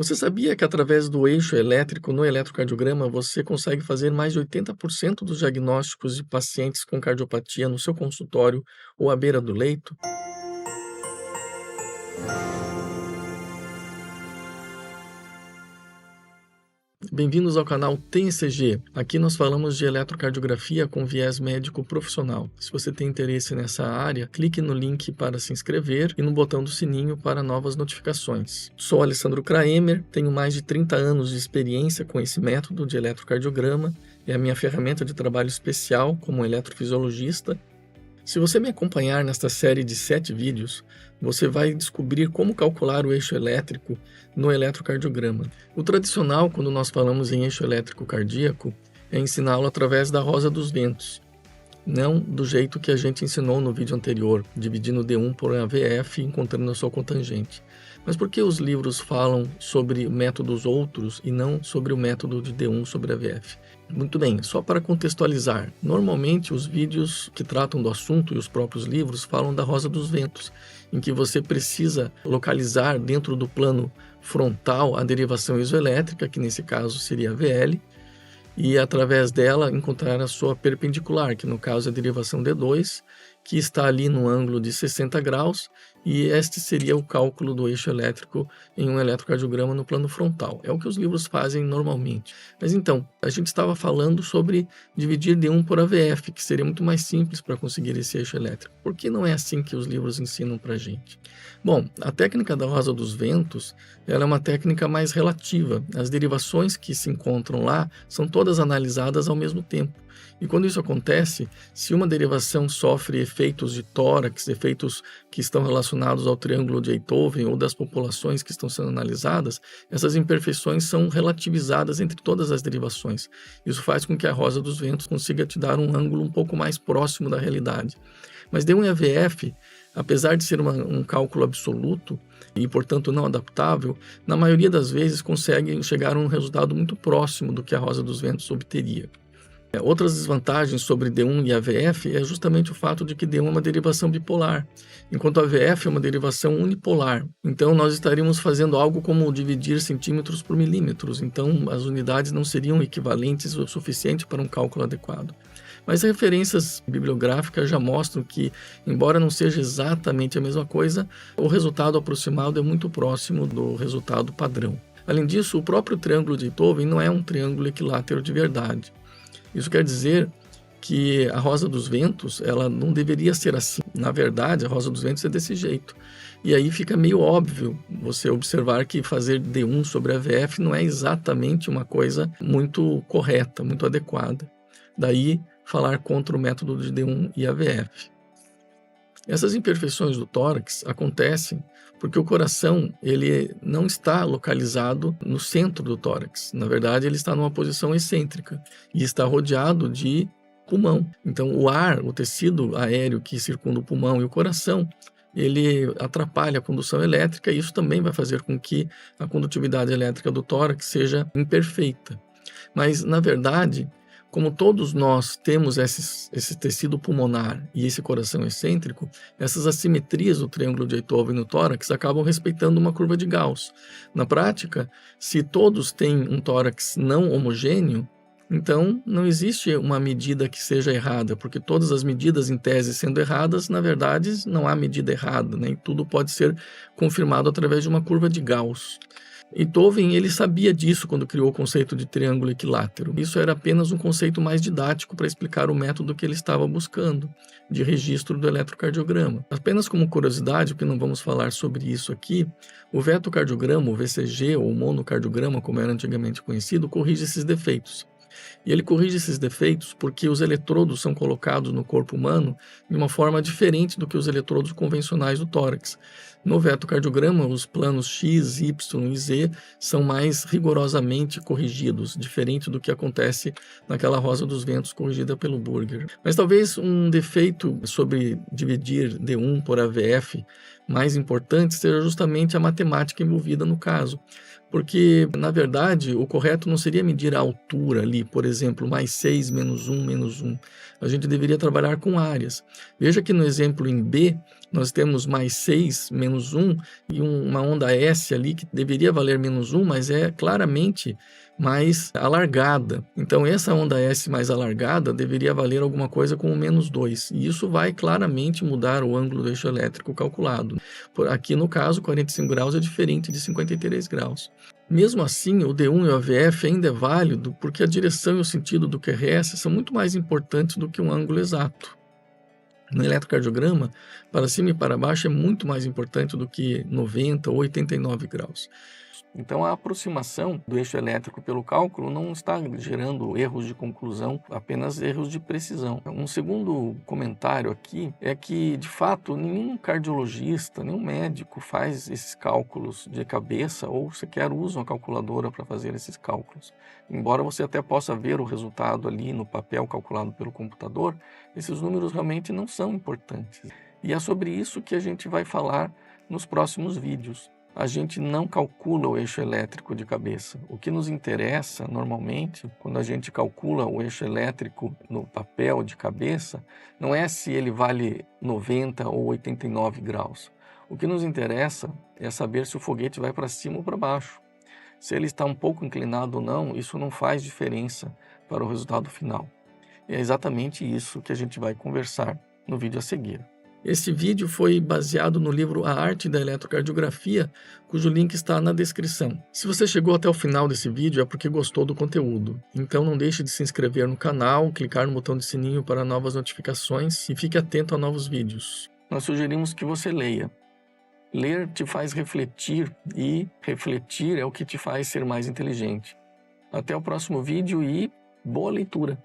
Você sabia que através do eixo elétrico no eletrocardiograma você consegue fazer mais de 80% dos diagnósticos de pacientes com cardiopatia no seu consultório ou à beira do leito? Bem-vindos ao canal TNCG. Aqui nós falamos de eletrocardiografia com viés médico profissional. Se você tem interesse nessa área, clique no link para se inscrever e no botão do sininho para novas notificações. Sou Alessandro Kraemer, tenho mais de 30 anos de experiência com esse método de eletrocardiograma. É a minha ferramenta de trabalho especial como eletrofisiologista. Se você me acompanhar nesta série de 7 vídeos, você vai descobrir como calcular o eixo elétrico no eletrocardiograma. O tradicional, quando nós falamos em eixo elétrico cardíaco, é ensiná-lo através da rosa dos ventos, não do jeito que a gente ensinou no vídeo anterior, dividindo D1 por AVF e encontrando a sua cotangente. Mas por que os livros falam sobre métodos outros e não sobre o método de D1 sobre AVF? Muito bem, só para contextualizar, normalmente os vídeos que tratam do assunto e os próprios livros falam da rosa dos ventos, em que você precisa localizar dentro do plano frontal a derivação isoelétrica, que nesse caso seria a VL, e através dela encontrar a sua perpendicular, que no caso é a derivação D2, que está ali no ângulo de 60 graus, e este seria o cálculo do eixo elétrico em um eletrocardiograma no plano frontal. É o que os livros fazem normalmente. Mas então, a gente estava falando sobre dividir D1 por AVF, que seria muito mais simples para conseguir esse eixo elétrico. Por que não é assim que os livros ensinam para a gente? Bom, a técnica da rosa dos ventos, ela é uma técnica mais relativa. As derivações que se encontram lá são todas analisadas ao mesmo tempo. E quando isso acontece, se uma derivação sofre efeitos de tórax, efeitos que estão relacionados ao triângulo de Einthoven ou das populações que estão sendo analisadas, essas imperfeições são relativizadas entre todas as derivações. Isso faz com que a rosa dos ventos consiga te dar um ângulo um pouco mais próximo da realidade. Mas D1 e AVF, apesar de ser um cálculo absoluto e, portanto, não adaptável, na maioria das vezes conseguem chegar a um resultado muito próximo do que a rosa dos ventos obteria. Outras desvantagens sobre D1 e AVF é justamente o fato de que D1 é uma derivação bipolar, enquanto AVF é uma derivação unipolar. Então, nós estaríamos fazendo algo como dividir centímetros por milímetros, então as unidades não seriam equivalentes o suficiente para um cálculo adequado. Mas referências bibliográficas já mostram que, embora não seja exatamente a mesma coisa, o resultado aproximado é muito próximo do resultado padrão. Além disso, o próprio triângulo de Einthoven não é um triângulo equilátero de verdade. Isso quer dizer que a rosa dos ventos, ela não deveria ser assim. Na verdade, a rosa dos ventos é desse jeito. E aí fica meio óbvio você observar que fazer D1 sobre AVF não é exatamente uma coisa muito correta, muito adequada. Daí, falar contra o método de D1 e AVF. Essas imperfeições do tórax acontecem porque o coração ele não está localizado no centro do tórax. Na verdade, ele está numa posição excêntrica e está rodeado de pulmão. Então, o ar, o tecido aéreo que circunda o pulmão e o coração, ele atrapalha a condução elétrica e isso também vai fazer com que a condutividade elétrica do tórax seja imperfeita. Mas, na verdade, como todos nós temos esse tecido pulmonar e esse coração excêntrico, essas assimetrias do triângulo de Einthoven no tórax acabam respeitando uma curva de Gauss. Na prática, se todos têm um tórax não homogêneo, então não existe uma medida que seja errada, porque todas as medidas em tese sendo erradas, na verdade não há medida errada, né? E tudo pode ser confirmado através de uma curva de Gauss. Einthoven ele sabia disso quando criou o conceito de triângulo equilátero. Isso era apenas um conceito mais didático para explicar o método que ele estava buscando, de registro do eletrocardiograma. Apenas como curiosidade, porque não vamos falar sobre isso aqui, o vetocardiograma, o VCG ou monocardiograma, como era antigamente conhecido, corrige esses defeitos. E ele corrige esses defeitos porque os eletrodos são colocados no corpo humano de uma forma diferente do que os eletrodos convencionais do tórax. No vetocardiograma, os planos X, Y e Z são mais rigorosamente corrigidos, diferente do que acontece naquela rosa dos ventos corrigida pelo Burger. Mas talvez um defeito sobre dividir D1 por AVF mais importante seja justamente a matemática envolvida no caso. Porque, na verdade, o correto não seria medir a altura ali, por exemplo, mais 6 menos 1 menos 1. A gente deveria trabalhar com áreas. Veja que no exemplo em B, nós temos mais 6, menos 1, e uma onda S ali que deveria valer menos 1, mas é claramente mais alargada. Então, essa onda S mais alargada deveria valer alguma coisa como menos 2, e isso vai claramente mudar o ângulo do eixo elétrico calculado. Aqui, no caso, 45 graus é diferente de 53 graus. Mesmo assim, o D1 e o AVF ainda é válido porque a direção e o sentido do QRS são muito mais importantes do que um ângulo exato. No eletrocardiograma, para cima e para baixo é muito mais importante do que 90 ou 89 graus. Então, a aproximação do eixo elétrico pelo cálculo não está gerando erros de conclusão, apenas erros de precisão. Um segundo comentário aqui é que, de fato, nenhum cardiologista, nenhum médico faz esses cálculos de cabeça ou sequer usa uma calculadora para fazer esses cálculos. Embora você até possa ver o resultado ali no papel calculado pelo computador, esses números realmente não são importantes. E é sobre isso que a gente vai falar nos próximos vídeos. A gente não calcula o eixo elétrico de cabeça. O que nos interessa, normalmente, quando a gente calcula o eixo elétrico no papel de cabeça, não é se ele vale 90 ou 89 graus. O que nos interessa é saber se o foguete vai para cima ou para baixo. Se ele está um pouco inclinado ou não, isso não faz diferença para o resultado final. E é exatamente isso que a gente vai conversar no vídeo a seguir. Esse vídeo foi baseado no livro A Arte da Eletrocardiografia, cujo link está na descrição. Se você chegou até o final desse vídeo é porque gostou do conteúdo. Então não deixe de se inscrever no canal, clicar no botão de sininho para novas notificações e fique atento a novos vídeos. Nós sugerimos que você leia. Ler te faz refletir e refletir é o que te faz ser mais inteligente. Até o próximo vídeo e boa leitura!